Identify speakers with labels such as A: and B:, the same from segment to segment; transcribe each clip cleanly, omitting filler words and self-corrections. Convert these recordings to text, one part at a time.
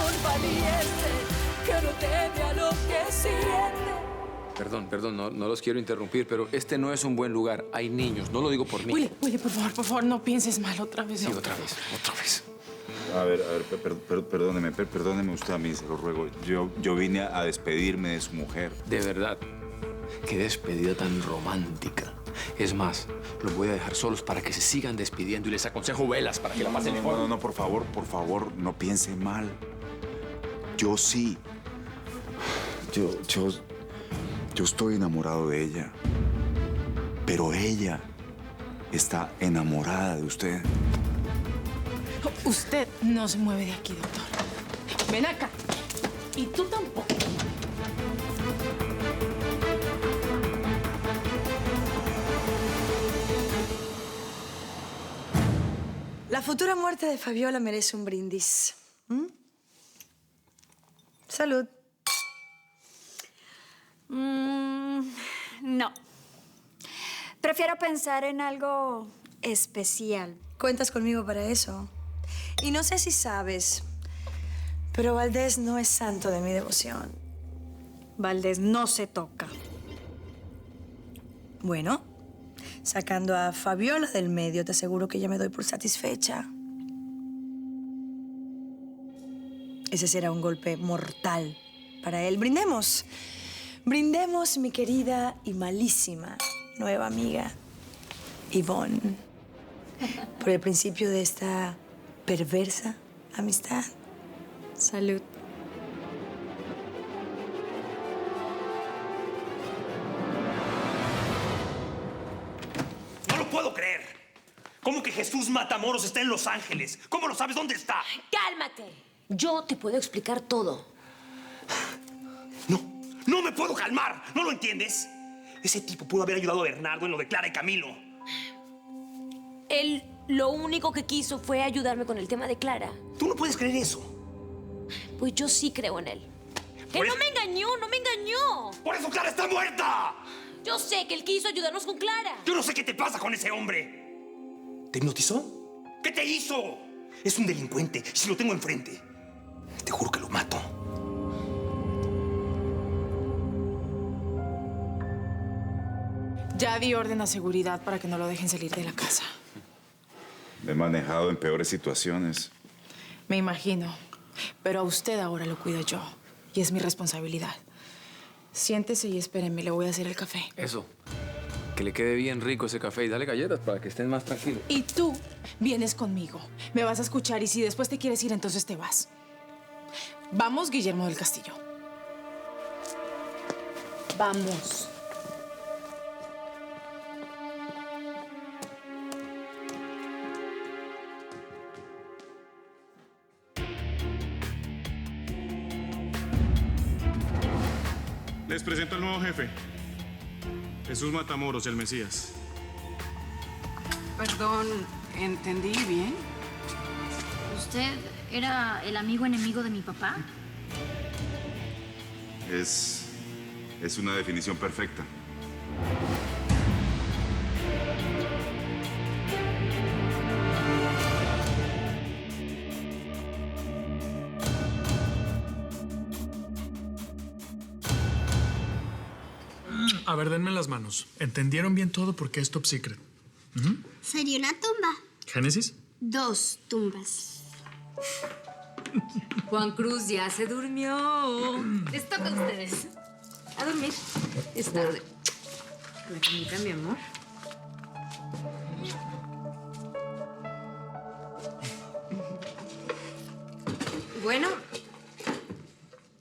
A: un valiente que no teme a lo que siente.
B: Perdón, no los quiero interrumpir, pero este no es un buen lugar. Hay niños, no lo digo por mí.
C: Willy, por favor, no pienses mal otra vez.
B: Sí,
C: no.
B: otra vez.
D: A ver, perdóneme usted a mí, se lo ruego. Yo vine a despedirme de su mujer.
B: De verdad, qué despedida tan romántica. Es más, los voy a dejar solos para que se sigan despidiendo y les aconsejo velas para que la pasen mejor.
D: No, por favor, no piense mal. Yo sí. Yo estoy enamorado de ella. Pero ella está enamorada de usted.
C: Usted no se mueve de aquí, doctor. Ven acá. Y tú tampoco.
E: La futura muerte de Fabiola merece un brindis. Salud.
F: No. Prefiero pensar en algo especial.
E: Cuentas conmigo para eso. Y no sé si sabes, pero Valdés no es santo de mi devoción.
F: Valdés no se toca.
E: Bueno, sacando a Fabiola del medio, te aseguro que ya me doy por satisfecha. Ese será un golpe mortal para él. Brindemos. Brindemos, mi querida y malísima nueva amiga, Ivonne, por el principio de esta perversa amistad.
F: Salud.
G: ¡No lo puedo creer! ¿Cómo que Jesús Matamoros está en Los Ángeles? ¿Cómo lo sabes dónde está?
H: ¡Cálmate! Yo te puedo explicar todo.
G: No me puedo calmar. ¿No lo entiendes? Ese tipo pudo haber ayudado a Bernardo en lo de Clara y Camilo.
H: Él lo único que quiso fue ayudarme con el tema de Clara.
G: Tú no puedes creer eso.
H: Pues yo sí creo en él. ¡Que
G: Pues-
H: no me engañó!
G: ¡Por eso Clara está muerta!
H: Yo sé que él quiso ayudarnos con Clara.
G: Yo no sé qué te pasa con ese hombre. ¿Te hipnotizó? ¿Qué te hizo? Es un delincuente. Si lo tengo enfrente, te juro que lo mato.
C: Ya di orden a seguridad para que no lo dejen salir de la casa.
D: Me he manejado en peores situaciones.
C: Me imagino. Pero a usted ahora lo cuido yo. Y es mi responsabilidad. Siéntese y espérenme, le voy a hacer el café.
B: Eso. Que le quede bien rico ese café y dale galletas para que estén más tranquilos.
C: Y tú vienes conmigo. Me vas a escuchar y si después te quieres ir, entonces te vas. Vamos, Guillermo del Castillo. Vamos.
I: Les presento al nuevo jefe. Jesús Matamoros, el Mesías.
J: Perdón, ¿entendí bien?
K: ¿Usted era el amigo enemigo de mi papá?
D: Es una definición perfecta.
I: A ver, denme las manos. ¿Entendieron bien todo porque es top secret?
L: Sería una tumba.
I: ¿Génesis?
L: 2 tumbas.
M: Juan Cruz ya se durmió. Les toca a ustedes. A dormir. Es tarde. La camita, mi amor. Bueno,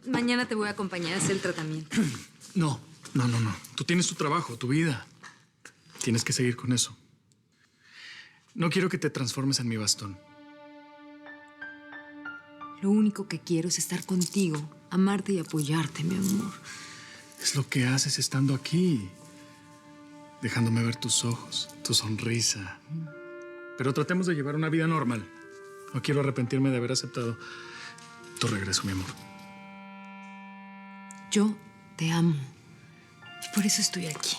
M: mañana te voy a acompañar a hacer el tratamiento.
I: No. Tú tienes tu trabajo, tu vida. Tienes que seguir con eso. No quiero que te transformes en mi bastón.
M: Lo único que quiero es estar contigo, amarte y apoyarte, mi amor.
I: Es lo que haces estando aquí. Dejándome ver tus ojos, tu sonrisa. Pero tratemos de llevar una vida normal. No quiero arrepentirme de haber aceptado tu regreso, mi amor.
M: Yo te amo. Y por eso estoy aquí.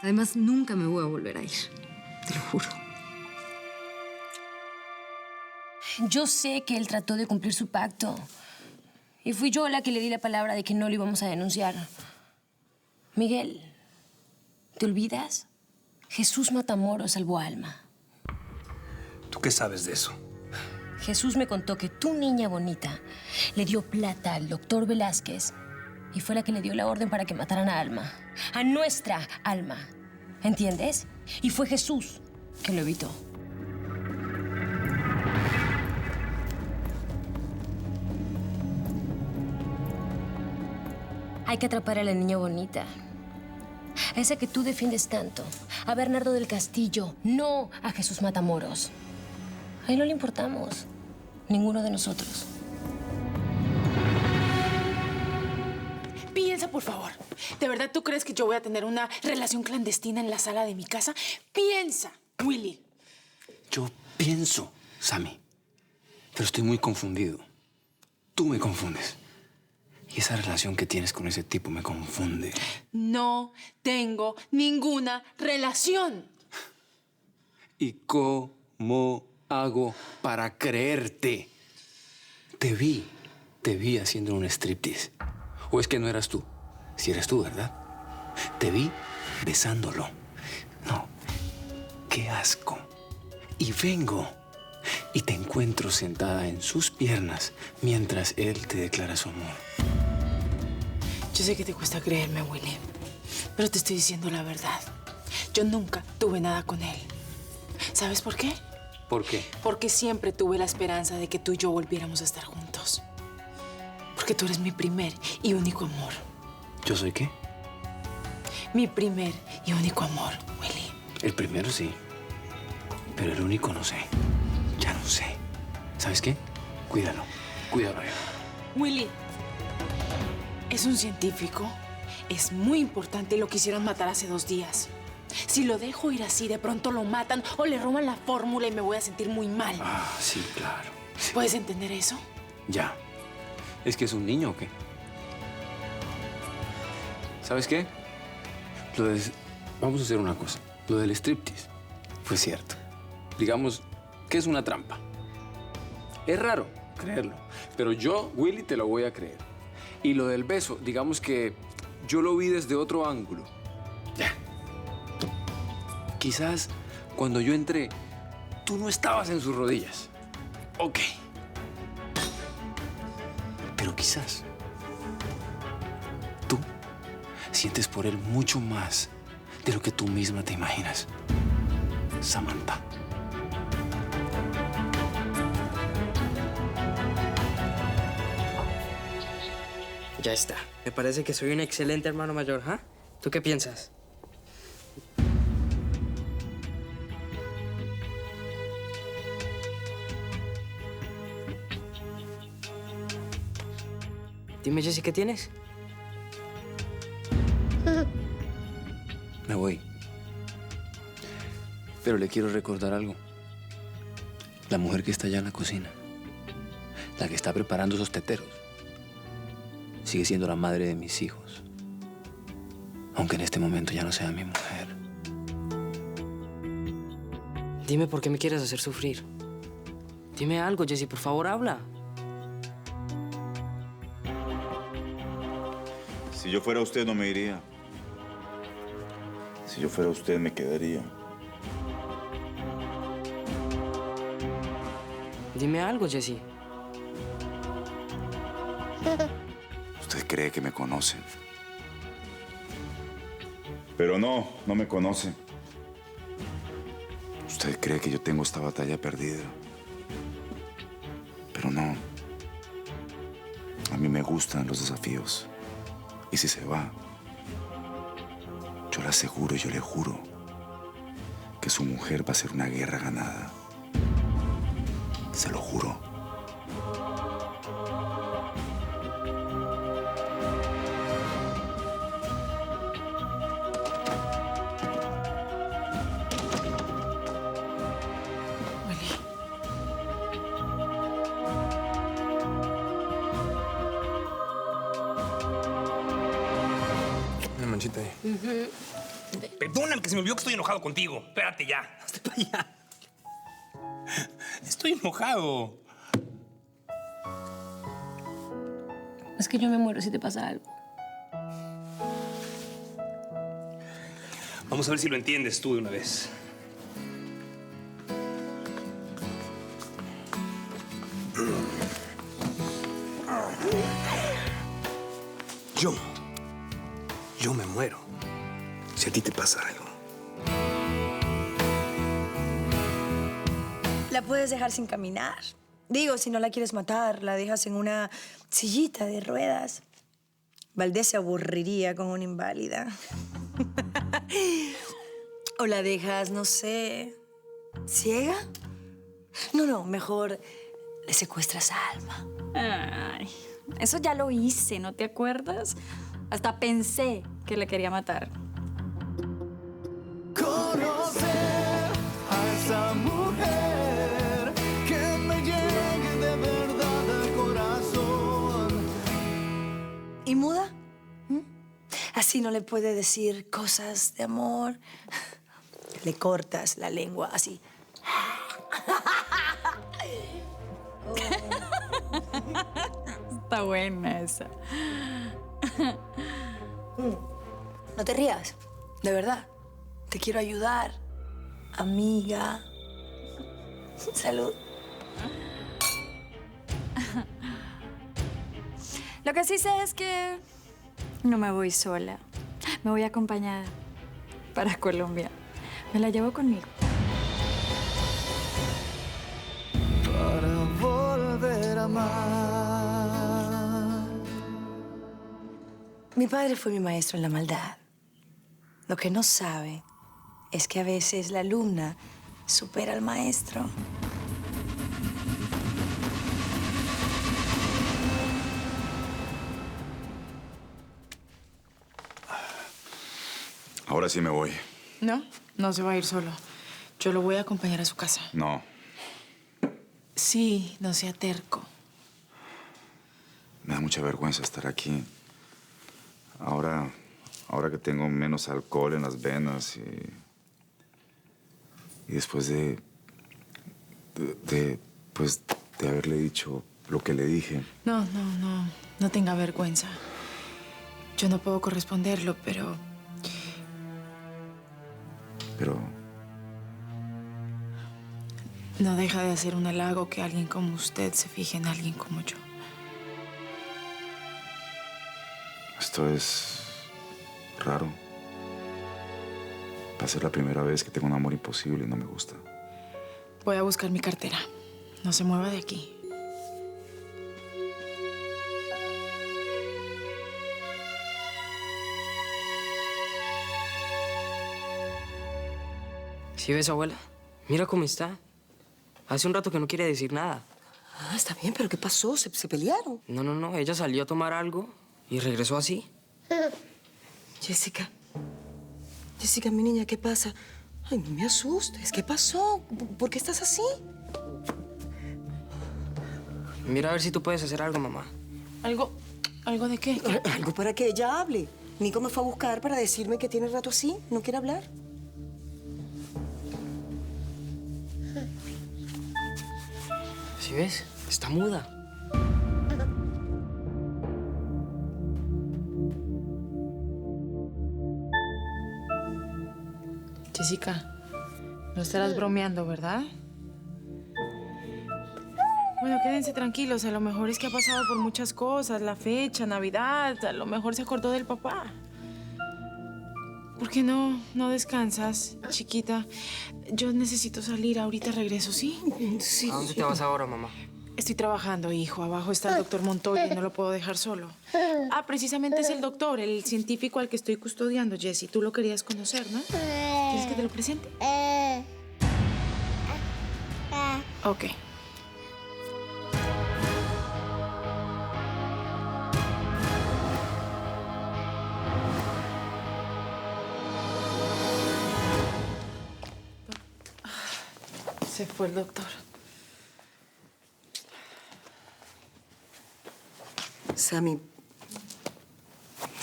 M: Además, nunca me voy a volver a ir. Te lo juro.
H: Yo sé que él trató de cumplir su pacto, Y fui yo la que le di la palabra de que no lo íbamos a denunciar. Miguel, ¿te olvidas? Jesús Matamoros salvó a Alma.
G: ¿Tú qué sabes de eso?
H: Jesús me contó que tu niña bonita le dio plata al doctor Velázquez y fue la que le dio la orden para que mataran a Alma. A nuestra Alma. ¿Entiendes? Y fue Jesús que lo evitó. Hay que atrapar a la niña bonita. A esa que tú defiendes tanto. A Bernardo del Castillo, no a Jesús Matamoros. A él no le importamos. Ninguno de nosotros.
C: Piensa, por favor. ¿De verdad tú crees que yo voy a tener una relación clandestina en la sala de mi casa? Piensa, Willy.
B: Yo pienso, Sammy, pero estoy muy confundido. Tú me confundes. Y esa relación que tienes con ese tipo me confunde.
C: No tengo ninguna relación.
B: ¿Y cómo hago para creerte? Te vi haciendo un striptease. ¿O es que no eras tú? Si eres tú, ¿verdad? Te vi besándolo. No, qué asco. Y vengo y te encuentro sentada en sus piernas mientras él te declara su amor.
C: Yo sé que te cuesta creerme, Willy, pero te estoy diciendo la verdad. Yo nunca tuve nada con él. ¿Sabes por qué?
B: ¿Por qué?
C: Porque siempre tuve la esperanza de que tú y yo volviéramos a estar juntos. Porque tú eres mi primer y único amor.
B: ¿Yo soy qué?
C: Mi primer y único amor, Willy.
B: El primero sí, pero el único no sé. Ya no sé. ¿Sabes qué? Cuídalo. Cuídalo.
C: Willy, es un científico. Es muy importante y lo quisieron matar hace 2 días. Si lo dejo ir así, de pronto lo matan o le roban la fórmula y me voy a sentir muy mal.
B: Ah, sí, claro. Sí.
C: ¿Puedes entender eso?
B: Ya. ¿Es que es un niño o qué? ¿Sabes qué? Vamos a hacer una cosa. Lo del striptease fue cierto. Digamos que es una trampa. Es raro creerlo, pero yo, Willy, te lo voy a creer. Y lo del beso, digamos que yo lo vi desde otro ángulo. Ya. Quizás cuando yo entré, tú no estabas en sus rodillas. Ok. Pero quizás tú sientes por él mucho más de lo que tú misma te imaginas. Samantha.
N: Ya está. Me parece que soy un excelente hermano mayor, ¿ah? ¿Tú qué piensas? Dime, Jessy, ¿qué tienes?
B: Me voy. Pero le quiero recordar algo. La mujer que está allá en la cocina, la que está preparando esos teteros, sigue siendo la madre de mis hijos. Aunque en este momento ya no sea mi mujer.
N: Dime por qué me quieres hacer sufrir. Dime algo, Jessy, por favor, habla.
D: Si yo fuera usted, no me iría. Si yo fuera usted, me quedaría.
N: Dime algo, Jessy.
D: Usted cree que me conoce. Pero no me conoce. Usted cree que yo tengo esta batalla perdida. Pero no. A mí me gustan los desafíos. Y si se va, yo le aseguro, yo le juro que su mujer va a ser una guerra ganada. Se lo juro.
G: Una manchita ahí. Perdóname que se me olvidó que estoy enojado contigo. Espérate ya. Hazte para allá. Estoy enojado.
H: Es que yo me muero si te pasa algo.
G: Vamos a ver si lo entiendes tú de una vez. Yo me muero si a ti te pasa algo.
E: La puedes dejar sin caminar. Digo, si no la quieres matar, la dejas en una sillita de ruedas. Valdés se aburriría con una inválida. O la dejas, no sé, ciega. No, mejor le secuestras a Alma.
F: Ay, eso ya lo hice, ¿no te acuerdas? Hasta pensé que le quería matar.
O: Conocer a esa mujer que me llegue de verdad al corazón.
E: ¿Y muda? ¿Mm? Así no le puede decir cosas de amor. Le cortas la lengua así.
F: Está buena esa.
E: No te rías, de verdad. Te quiero ayudar, amiga. Salud.
F: Lo que sí sé es que no me voy sola. Me voy acompañada para Colombia. Me la llevo conmigo.
O: Para volver a amar.
E: Mi padre fue mi maestro en la maldad. Lo que no sabe es que a veces la alumna supera al maestro.
D: Ahora sí me voy.
C: No se va a ir solo. Yo lo voy a acompañar a su casa.
D: No.
C: Sí, no sea terco.
D: Me da mucha vergüenza estar aquí. Ahora que tengo menos alcohol en las venas y después de haberle dicho lo que le dije.
C: No tenga vergüenza. Yo no puedo corresponderlo, pero... No deja de hacer un halago que alguien como usted se fije en alguien como yo.
D: Esto es raro. Va a ser la primera vez que tengo un amor imposible y no me gusta.
C: Voy a buscar mi cartera. No se mueva de aquí.
N: ¿Sí ves, abuela? Mira cómo está. Hace un rato que no quiere decir nada.
P: Ah, está bien, pero ¿qué pasó? ¿Se pelearon?
N: No. Ella salió a tomar algo y regresó así.
P: Jessica, mi niña, ¿qué pasa? Ay, no me asustes. ¿Qué pasó? ¿Por qué estás así?
N: Mira a ver si tú puedes hacer algo, mamá.
C: ¿Algo de qué?
P: Algo para que ella hable. Nico me fue a buscar para decirme que tiene rato así. ¿No quiere hablar?
N: ¿Sí ves? Está muda.
C: Jessica, no estarás bromeando, ¿verdad? Bueno, quédense tranquilos. A lo mejor es que ha pasado por muchas cosas. La fecha, Navidad. A lo mejor se acordó del papá. ¿Por qué no descansas, chiquita? Yo necesito salir. Ahorita regreso, ¿sí?
P: Sí.
N: ¿A dónde te vas ahora, mamá?
C: Estoy trabajando, hijo. Abajo está el doctor Montoya y no lo puedo dejar solo. Ah, precisamente es el doctor, el científico al que estoy custodiando, Jessie. Tú lo querías conocer, ¿no? ¿Quieres que te lo presente? Ok. Se fue el doctor.
P: Sammy,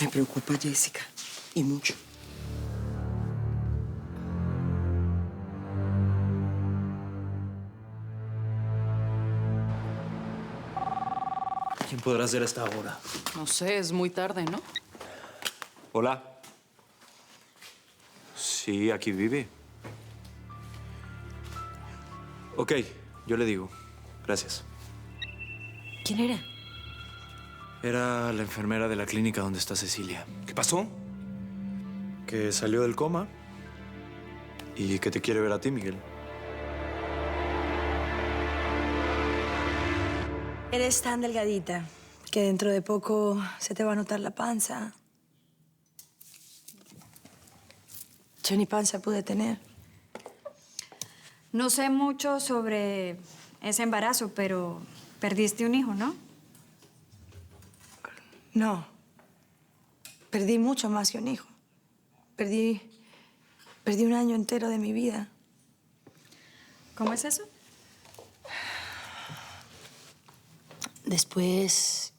P: me preocupa Jessica, y mucho.
Q: ¿Quién podrá ser a esta hora?
J: No sé, es muy tarde, ¿no?
Q: Hola. Sí, aquí vive. Ok, yo le digo. Gracias.
H: ¿Quién era?
Q: Era la enfermera de la clínica donde está Cecilia. ¿Qué pasó? Que salió del coma y que te quiere ver a ti, Miguel.
E: Eres tan delgadita que dentro de poco se te va a notar la panza. Yo ni panza pude tener.
F: No sé mucho sobre ese embarazo, pero perdiste un hijo, ¿no?
E: No. Perdí mucho más que un hijo. Perdí un año entero de mi vida.
F: ¿Cómo es eso?
E: Después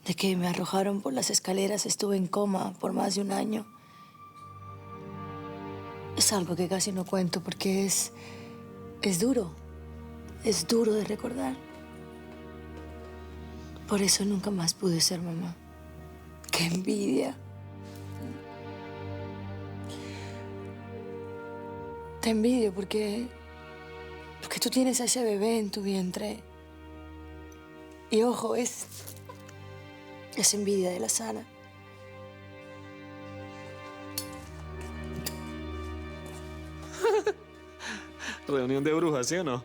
E: de que me arrojaron por las escaleras, estuve en coma por más de un año. Es algo que casi no cuento porque es duro. Es duro de recordar. Por eso nunca más pude ser mamá. ¡Qué envidia! Te envidio porque tú tienes a ese bebé en tu vientre. Y ojo, es envidia de la sana.
Q: Reunión de brujas, ¿sí o no?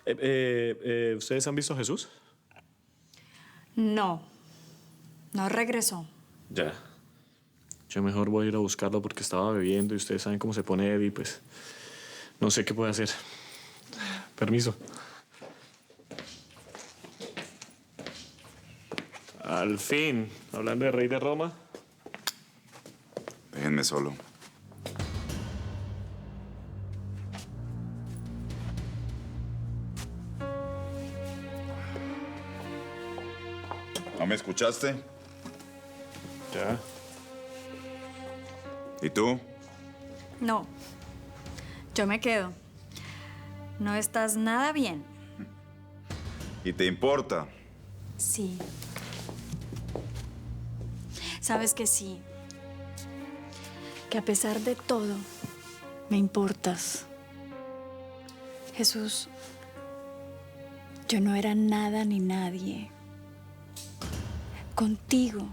Q: ¿Ustedes han visto a Jesús?
F: No. No regresó.
Q: Ya. Yo mejor voy a ir a buscarlo porque estaba bebiendo y ustedes saben cómo se pone Eddie, pues no sé qué puede hacer. Permiso. Al fin, hablando de rey de Roma.
D: Déjenme solo. ¿No me escuchaste?
Q: Ya.
D: ¿Y tú?
F: No. Yo me quedo. No estás nada bien.
D: ¿Y te importa?
F: Sí. Sabes que sí. Que a pesar de todo, me importas. Jesús, yo no era nada ni nadie. Contigo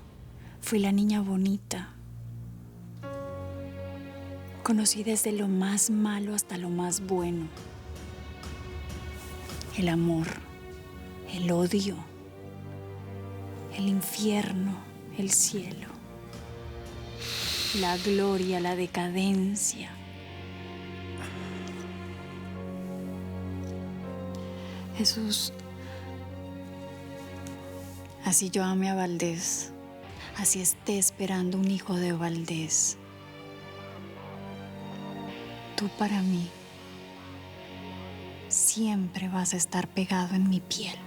F: fui la niña bonita. Conocí desde lo más malo hasta lo más bueno. El amor, el odio, el infierno, el cielo, la gloria, la decadencia. Jesús, así yo amé a Valdés, así esté esperando un hijo de Valdés. Tú para mí siempre vas a estar pegado en mi piel.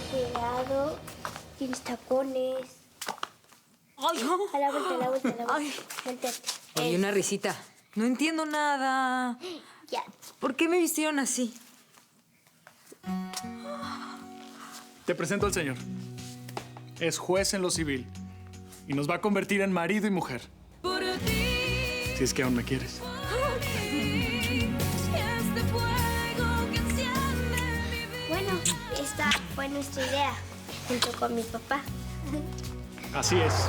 L: Cuidado, tienes tacones.
M: Ay,
L: A la vuelta, a la vuelta, a la vuelta.
M: Ay.
L: Volteate.
M: Oye, una risita. No entiendo nada.
L: Ya.
M: ¿Por qué me vistieron así?
I: Te presento al señor. Es juez en lo civil y nos va a convertir en marido y mujer. Si es que aún me quieres.
L: Bueno, esta fue nuestra idea, junto con mi papá.
I: Así es.